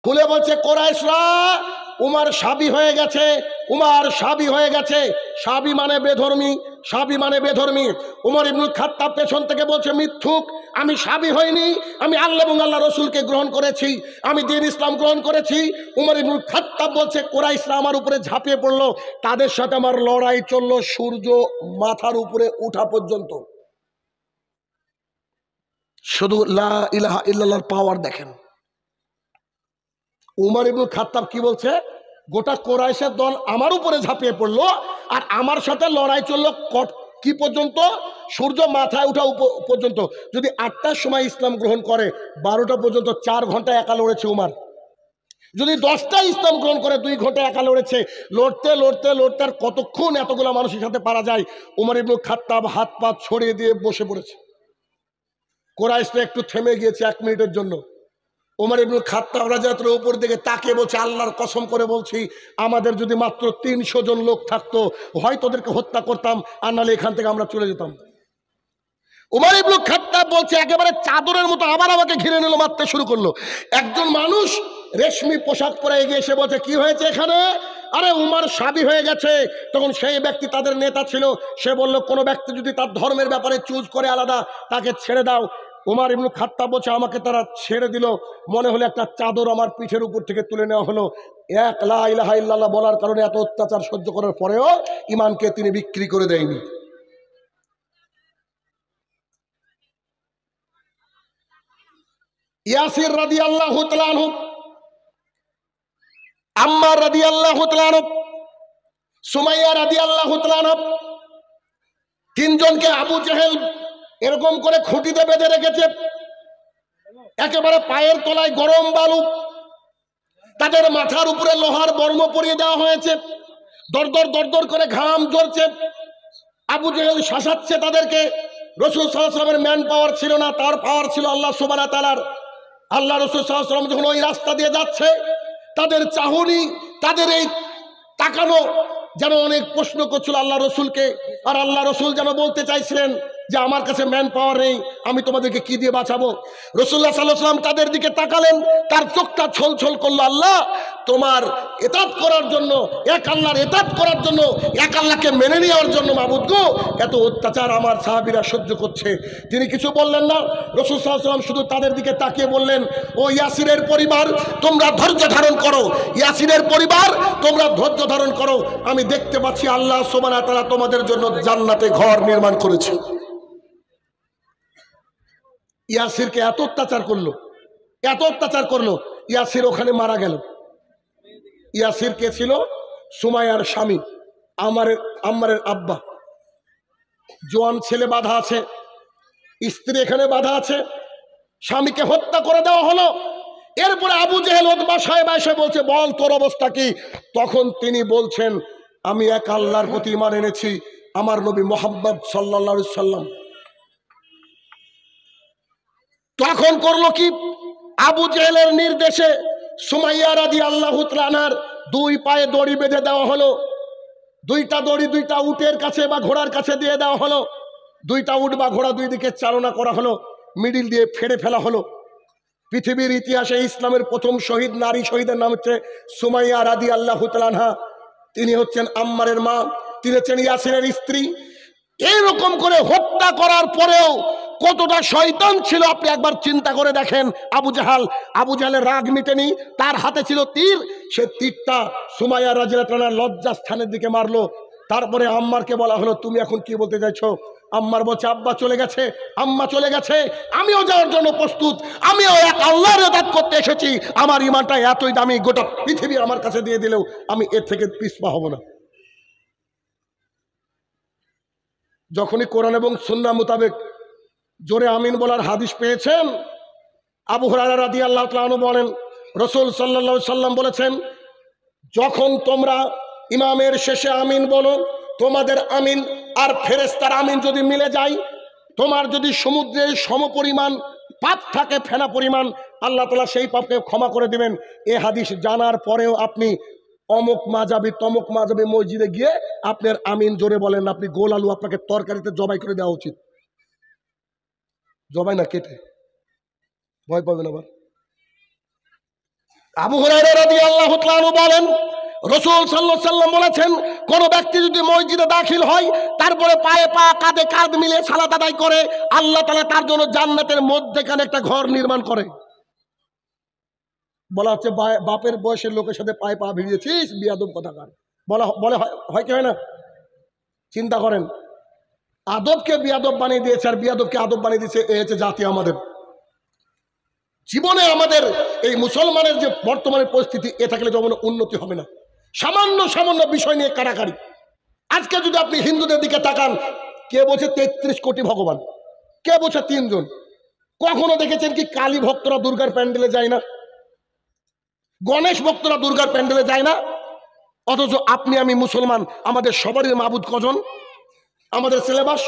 খুলে বলছে কোরাইশরা উমার সাবি হয়ে গেছে, উমার সাবি হয়ে গেছে। সাবি মানে বেধর্মী, সাবি মানে বেধর্মী। উমর ইবনুল খাত্তাব পেছন থেকে বলছে মিথ্যুক, আমি সাবি হইনি, আমি আল্লাহ এবং আল্লাহ রসুলকে গ্রহণ করেছি, আমি দ্বীন ইসলাম গ্রহণ করেছি। উমর ইবনুল খাত্তাব বলছে কোরাইশরা আমার উপরে ঝাঁপিয়ে পড়লো, তাদের সাথে আমার লড়াই চললো সূর্য মাথার উপরে উঠা পর্যন্ত। শুধু লা ইলাহা ইল্লাল্লাহর পাওয়ার দেখেন। উমর ইবনুল খাত্তাব কি বলছে, গোটা কোরাইশের দল আমার উপরে ঝাঁপিয়ে পড়লো আর আমার সাথে লড়াই চললো কি পর্যন্ত? সূর্য মাথায় উঠা পর্যন্ত। যদি 8টার সময় ইসলাম গ্রহণ করে 12টা পর্যন্ত 4 ঘন্টা একা লড়েছে উমার। যদি 10টায় ইসলাম গ্রহণ করে 2 ঘন্টা একা লড়েছে। লড়তে লড়তে লড়তে আর কতক্ষণ এতগুলো মানুষের সাথে পারা যায়? উমর ইবনুল খাত্তাব হাত পা ছড়িয়ে দিয়ে বসে পড়েছে। কোরাইশরা একটু থেমে গিয়েছে 1 মিনিটের জন্য। উমর ইবনুল খাত্তাব রাদিয়াল্লাহু উপর দিকে তাকিয়ে বলছে, আল্লাহর কসম করে বলছি, আমাদের যদি মাত্র 300 জন লোক থাকতো হয়তো ওদেরকে হত্যা করতাম, আর নাহলে এখান থেকে আমরা চলে যেতাম। উমর ইবনুল খাত্তাব বলছে একেবারে চাদরের মতো আবার আমাকে ঘিরে নিল, মারতে শুরু করলো। একজন মানুষ রেশমি পোশাক পরে এগিয়ে এসে বলছে, কি হয়েছে এখানে? আরে উমর সাবি হয়ে গেছে। তখন সেই ব্যক্তি তাদের নেতা ছিল, সে বলল কোনো ব্যক্তি যদি তার ধর্মের ব্যাপারে চুজ করে আলাদা, তাকে ছেড়ে দাও। উমর ইবনুল খাত্তাব বলছে আমাকে তারা ছেড়ে দিল, মনে হলো একটা চাদর আমার পিঠের উপর থেকে তুলে নেওয়া হলো। এক লা ইলাহা ইল্লাল্লাহ বলার কারণে এত অত্যাচার সহ্য করার পরেও ইমানকে তিনি বিক্রি করে দেয়নি। ইয়াসির রাদিয়াল্লাহু তাআলা আনহু, আম্মার রাদিয়াল্লাহু তাআলা আনহু, সুমাইয়া রাদিয়াল্লাহু তাআলা আনহা, 3 জনকে আবু জেহেল এরকম করে খুঁটিতে বেঁধে রেখেছে, একেবারে পায়ের তলায় গরম বালু, তাদের মাথার উপরে লোহার বর্ম পরিয়ে দেওয়া হয়েছে, দরদর দরদর করে ঘাম ঝরছে। আবু জেহেল শাসাচ্ছে তাদেরকে। রাসূল সাল্লাল্লাহু আলাইহি ওয়াসাল্লামের ম্যান পাওয়ার ছিল না, তার পাওয়ার ছিল আল্লাহ সুবহানাহু ওয়া তাআলার। আল্লাহ রাসূল সাল্লাল্লাহু আলাইহি ওয়াসাল্লাম যখন ওই রাস্তা দিয়ে যাচ্ছে, তাদের চাহনি, তাদের এই তাকানো যেন অনেক প্রশ্ন করছিল আল্লাহ রসুলকে। আর আল্লাহ রসুল যেন বলতে চাইছিলেন যে আমার কাছে ম্যান পাওয়ার নেই, আমি তোমাদেরকে কি দিয়ে বাঁচাবো? রাসূলুল্লাহ সাল্লাল্লাহু আলাইহি ওয়াসাল্লাম তাদের দিকে তাকালেন, তার চোখটা ছলছল করলো। আল্লাহ তোমার ইতাআত করার জন্য, এক আল্লাহর ইতাআত করার জন্য, এক আল্লাহকে মেনে নেওয়ার জন্য মাবুদ গো, এত অত্যাচার আমার সাহাবীরা সহ্য করছে। তিনি কিছু বললেন না। রাসূল সাল্লাল্লাহু আলাইহি ওয়াসাল্লাম শুধু তাদের দিকে তাকিয়ে বললেন, ও ইয়াসিরের পরিবার তোমরা ধৈর্য ধারণ করো, ইয়াসিরের পরিবার তোমরা ধৈর্য ধারণ করো। আমি দেখতে পাচ্ছি আল্লাহ সুবহানাহু ওয়া তাআলা তোমাদের জন্য জান্নাতে ঘর নির্মাণ করেছে। ইয়াসিরকে এত অত্যাচার করলো, এত অত্যাচার করলো, ইয়াসির ওখানে মারা গেল। ইয়াসির কে ছিল? সুমাইয়ার স্বামী, আম্মারের আব্বা। জোয়ান ছেলে বাধা আছে, স্ত্রী এখানে বাধা আছে, স্বামীকে হত্যা করে দেওয়া হলো। এরপরে আবু জেহেল ওতবা সাহেব এসে বলছে, বল তোর অবস্থা কি? তখন তিনি বলছেন, আমি এক আল্লাহর প্রতি ঈমান এনেছি, আমার নবী মুহাম্মদ সাল্লাল্লাহু আলাইহি সাল্লাম। তখন করলো কি? আবু জেহেলের নির্দেশে সুমাইয়া রাদিয়াল্লাহু তাআলা আনহার 2 পায়ে দড়ি বেঁধে দেওয়া হলো। 2টা দড়ি 2টা উটের কাছে বা ঘোড়ার কাছে দিয়ে দেওয়া হলো। 2টা উট বা ঘোড়া 2 দিকে চালনা করা হলো, মিডিল দিয়ে ফেড়ে ফেলা হলো। পৃথিবীর ইতিহাসে ইসলামের প্রথম শহীদ নারী শহীদের নাম হচ্ছে সুমাইয়া রাদিয়াল্লাহু তাআলা আনহা। তিনি হচ্ছেন আম্মারের মা, তিনি হচ্ছেন ইয়াসিরের স্ত্রী। এইরকম করে হত্যা করার পরেও কতটা শয়তান ছিল আপনি একবার চিন্তা করে দেখেন। আবু জাহেলের রাগ মিটেনি, তার হাতে ছিল তীর, সে তীরটা সুমাইয়া রাদিয়াল্লাহু তাআলা লজ্জাস্থানের দিকে মারলো। তারপরে আম্মারকে বলা হলো, তুমি এখন কি বলতে চাইছো? আম্মার বলছে, আব্বা চলে গেছে, আম্মা চলে গেছে, আমিও যাওয়ার জন্য প্রস্তুত, আমিও এক আল্লাহর ইবাদত করতে এসেছি। আমার ঈমানটা এতই দামি, গোটা পৃথিবী আমার কাছে দিয়ে দিলেও আমি এর থেকে পিছপা হব না। যখনই কোরআন এবং সুন্নাহ মোতাবেক জোরে আমিন বলার হাদিস পেয়েছেন, আবু হুরায়রা রাদিয়াল্লাহু তাআলা আনহু বলেন, রাসূল সাল্লাল্লাহু আলাইহি সাল্লাম বলেছেন, যখন তোমরা ইমামের শেষে আমিন বলো, তোমাদের আমিন আর ফেরেশতার আমিন যদি মিলে যায়, তোমার যদি সমুদ্রের সমপরিমাণ পাপ থাকে, ফেনা পরিমাণ, আল্লাহ তাআলা সেই পাপকে ক্ষমা করে দিবেন। এ হাদিস জানার পরেও আপনি অমুক মাযহাবি তমুক মাযহাবি মসজিদে গিয়ে আপনার আমিন জোরে বলেন, আপনি গোল আলু আপনাকে তরকারিতে জবাই করে দেওয়া উচিত। জবাই না, কেটে, ভয় পাবেন আবার। আবু হুরায়রা রাদিয়াল্লাহু তাআলা আনহু বলেন, রাসূল সাল্লাল্লাহু আলাইহি ওয়াসাল্লাম বলেছেন, কোন ব্যক্তি যদি মসজিদে দাখিল হয় তারপরে পায়ে পা কাঁধে কাঁধ মিলিয়ে সালাত আদায় করে, আল্লাহ তাআলা তার জন্য জান্নাতের মধ্যখানে একটা ঘর নির্মাণ করে। বলা হচ্ছে বাপের বয়সের লোকের সাথে পায়ে পা ভিড়িয়েছিস, বিয়াদব কথাকার। বলে হয় কি হয় না? চিন্তা করেন, আদবকে বিয়াদব বানিয়ে দিয়েছে আর বিয়াদবকে আদব বানিয়ে দিয়েছে। এই হচ্ছে জাতি আমাদের। জীবনে আমাদের এই মুসলমানের যে বর্তমানে পরিস্থিতি, এ থাকলে যেমন উন্নতি হবে না। সামান্য সামান্য বিষয় নিয়ে কারাকারি। আজকে যদি আপনি হিন্দুদের দিকে তাকান, কে বলছে 33 কোটি ভগবান, কে বলছে 3 জন। কখনো দেখেছেন কি কালী ভক্তরা দুর্গার প্যান্ডেলে যায় না? গণেশ ভক্তরা দুর্গার প্যান্ডেলে যায় না? অথচ আপনি আমি মুসলমান, আমাদের সবারই মাবুদ কজন? আমাদের সিলেবাস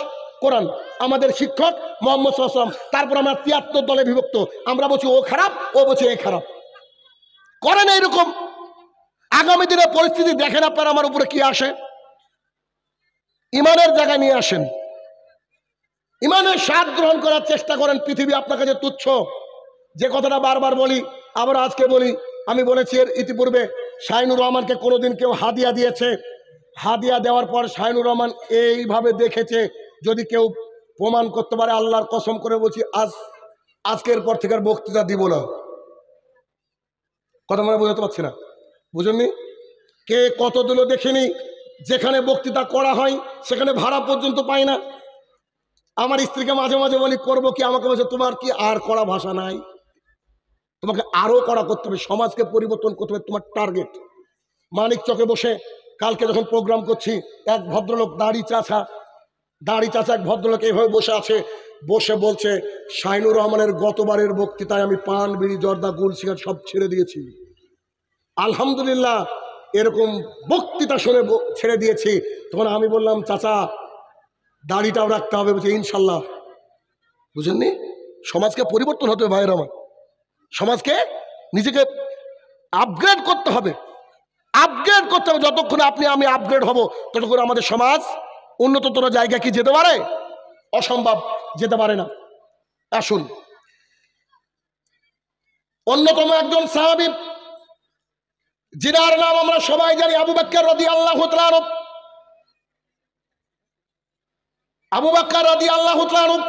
কোরআন, আমাদের শিক্ষক মুহাম্মদ সাল্লাল্লাহু আলাইহি ওয়াসাল্লাম। তারপর আমরা 73 দলে বিভক্ত। আমরা বলছি ও খারাপ, ও বলছে এ খারাপ। করেন এইরকম। আগামী দিনের পরিস্থিতি দেখেন আপনারা আমার উপরে কি আসে। ইমানের জায়গায় নিয়ে আসেন, ইমানের স্বাদ গ্রহণ করার চেষ্টা করেন। পৃথিবী আপনার কাছে তুচ্ছ। যে কথাটা বারবার বলি, আবার আজকে বলি, আমি বলেছি এর ইতিপূর্বে, শাহিনুর রহমানকে কোনোদিন কেউ হাদিয়া দিয়েছে, হাদিয়া দেওয়ার পর শাহিনুর রহমান এইভাবে দেখেছে, যদি কেউ প্রমাণ করতে পারে, আল্লাহর কসম করে বলছি আজকের পর থেকে আর বক্তৃতা দিব না। কথা মনে বোঝাতে পারছি না, বুঝেননি? কে কত দিল দেখিনি। যেখানে বক্তৃতা করা হয় সেখানে ভাড়া পর্যন্ত পাই না। আমার স্ত্রীকে মাঝে মাঝে বলি করবো কি, আমাকে বলছে তোমার কি আর কড়া ভাষা নাই, তোমাকে আরো কড়া করতে হবে, সমাজকে পরিবর্তন করতে হবে, তোমার টার্গেট। মানিক চকে বসে কালকে যখন প্রোগ্রাম করছি, এক ভদ্রলোক দাড়ি চাচা এক ভদ্রলোক এইভাবে বসে আছে, বসে বলছে শাহিনুর রহমানের গতবারের বক্তৃতায় আমি পান বিড়ি জর্দা গুল সিগারেট সব ছেড়ে দিয়েছি, আলহামদুলিল্লাহ এরকম বক্তৃতা শুনে ছেড়ে দিয়েছি। তখন আমি বললাম চাচা দাড়িটাও রাখতে হবে, বলছে ইনশাল্লাহ। বুঝেননি? সমাজকে পরিবর্তন হতে হবে ভাইয়ের আমার, সমাজকে নিজেকে আপগ্রেড করতে হবে, আপগ্রেড করতে হবে। যতক্ষণ আপনি আমি আপগ্রেড হব, ততক্ষণ আমাদের সমাজ উন্নততর জায়গা কি যেতে পারে? অসম্ভব, যেতে পারে না। আসুন, অন্যতম একজন সাহাবী, যিনার নাম আমরা সবাই জানি, আবু বকর রাদিয়াল্লাহু তাআলা আনহু। আবু বকর রাদিয়াল্লাহু তাআলা আনহু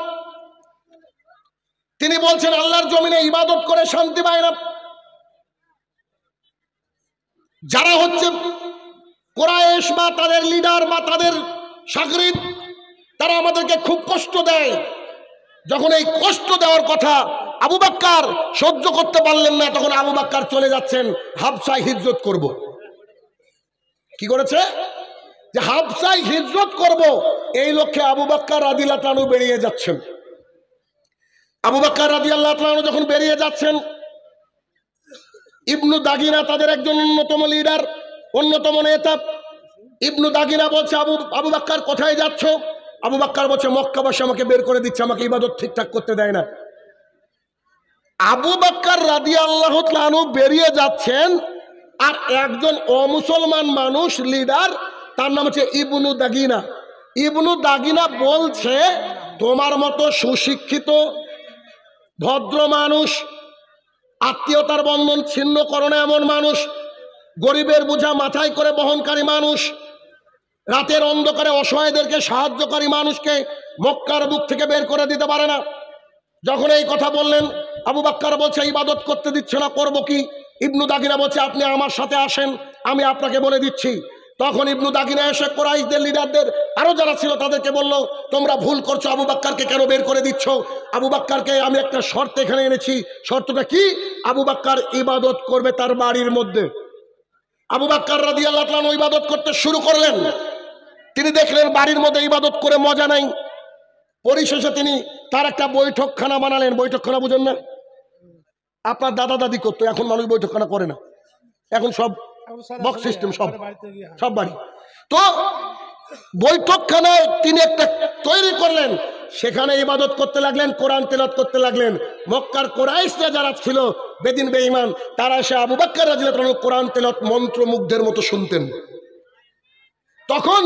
তিনি বলছেন, আল্লাহর জমিনে ইবাদত করে শান্তি পায় না। যারা হচ্ছে কুরাইশ বা তাদের লিডার বা তাদের শাগরিদ, তারা আমাদেরকে খুব কষ্ট দেয়। যখন এই কষ্ট দেওয়ার কথা আবু বকর সহ্য করতে পারলেন না, তখন আবু বকর চলে যাচ্ছেন হাবশায় হিজরত করব। কি করেছে? যে হাবশায় হিজরত করব, এই লক্ষ্যে আবু বকর রাদিয়াল্লাহু তাআলা বেরিয়ে যাচ্ছেন। আবু বকর রাদিয়াল্লাহু তাআলা যখন বেরিয়ে যাচ্ছেন, ইবনু দাগিনা তাদের একজন অন্যতম লিডার, অন্যতম নেতা। ইবনু দাগিনা বলছে আবু বকর কোথায় যাচ্ছ? আবু বকর বলছে মক্কাবাসী আমাকে বের করে দিচ্ছে, আমাকে ইবাদত ঠিকঠাক করতে দেয় না। আবু বকর রাদিয়াল্লাহু তাআলা আনহু বেরিয়ে যাচ্ছেন, আর একজন অমুসলমান মানুষ লিডার, তার নাম হচ্ছে ইবনু দাগিনা। ইবনু দাগিনা বলছে তোমার মতো সুশিক্ষিত ভদ্র মানুষ, আত্মীয়তার বন্ধন ছিন্ন করো না এমন মানুষ, গরিবের বোঝা মাথায় করে বহনকারী মানুষ, রাতের অন্ধকারে অসহায়দেরকে সাহায্যকারী মানুষকে মক্কার বুক থেকে বের করে দিতে পারে না। যখন এই কথা বললেন, আবু বকর বলছে ইবাদত করতে দিচ্ছে না, করব কি? ইবনু দাগিনা বলছে আপনি আমার সাথে আসেন, আমি আপনাকে বলে দিচ্ছি। তখন ইবনু দাগিনা এসে কুরাইশদের লিডারদের আরো যারা ছিল তাদেরকে বলল, তোমরা ভুল করছো, আবু বকরকে কেন বের করে দিচ্ছ? আবু বকরকে আমি একটা শর্ত এখানে এনেছি। শর্তটা কি? আবু বকর ইবাদত করবে তার বাড়ির মধ্যে। আবু বকর রাদিয়াল্লাহু তাআলা ইবাদত করতে শুরু করলেন। তিনি দেখলেন বাড়ির মধ্যে ইবাদত করে মজা নাই। পরিশেষে তিনি তার একটা বৈঠকখানা বানালেন। বৈঠকখানা বুঝেন না? আপনার দাদা দাদি করতো, এখন মানুষ বৈঠকখানা করে না, এখন সব বক্স সিস্টেম, সব বাড়ি। তো বৈঠকখানা তিনি একটা তৈরি করলেন, সেখানে ইবাদত করতে লাগলেন, কোরআন তেলাওয়াত করতে লাগলেন। মক্কার কুরাইশরা যারা ছিল বেদিন বেঈমান, তারা এসে আবু বকর রাদিয়াল্লাহু তাআলা কোরআন তেলাওয়াত মন্ত্রমুগ্ধের মতো শুনতেন। তখন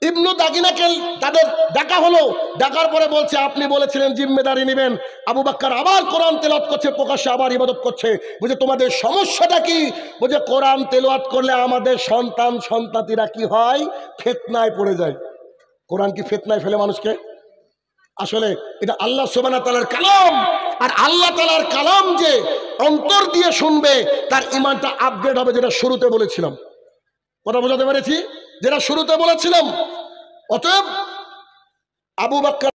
ইবনু দাগিনাকে তাদের ডাকা হলো, ডাকার পরে বলছে আপনি বলেছিলেন জিম্মেদারি নেবেন। আবু বকর আবার কোরআন তেলাওয়াত করছে, প্রকাশ্যে আবার ইবাদত করছে। বুঝে তোমাদের সমস্যাটা কি? বুঝে কোরআন তেলাওয়াত করলে আমাদের সন্তান সন্ততিরা কি হয়? ফিতনায় পড়ে যায়। কোরআন কি ফিতনায় ফেলে মানুষকে? আসলে এটা আল্লাহ সুবহানাহু ওয়া তাআলার কালাম, আর আল্লাহ তাআলার কালাম যে অন্তর দিয়ে শুনবে তার ঈমানটা আপগ্রেড হবে, যেটা শুরুতে বলেছিলাম। কথা বোঝাতে পেরেছি? যেটা শুরুতে বলেছিলাম। অতএব আবু বকর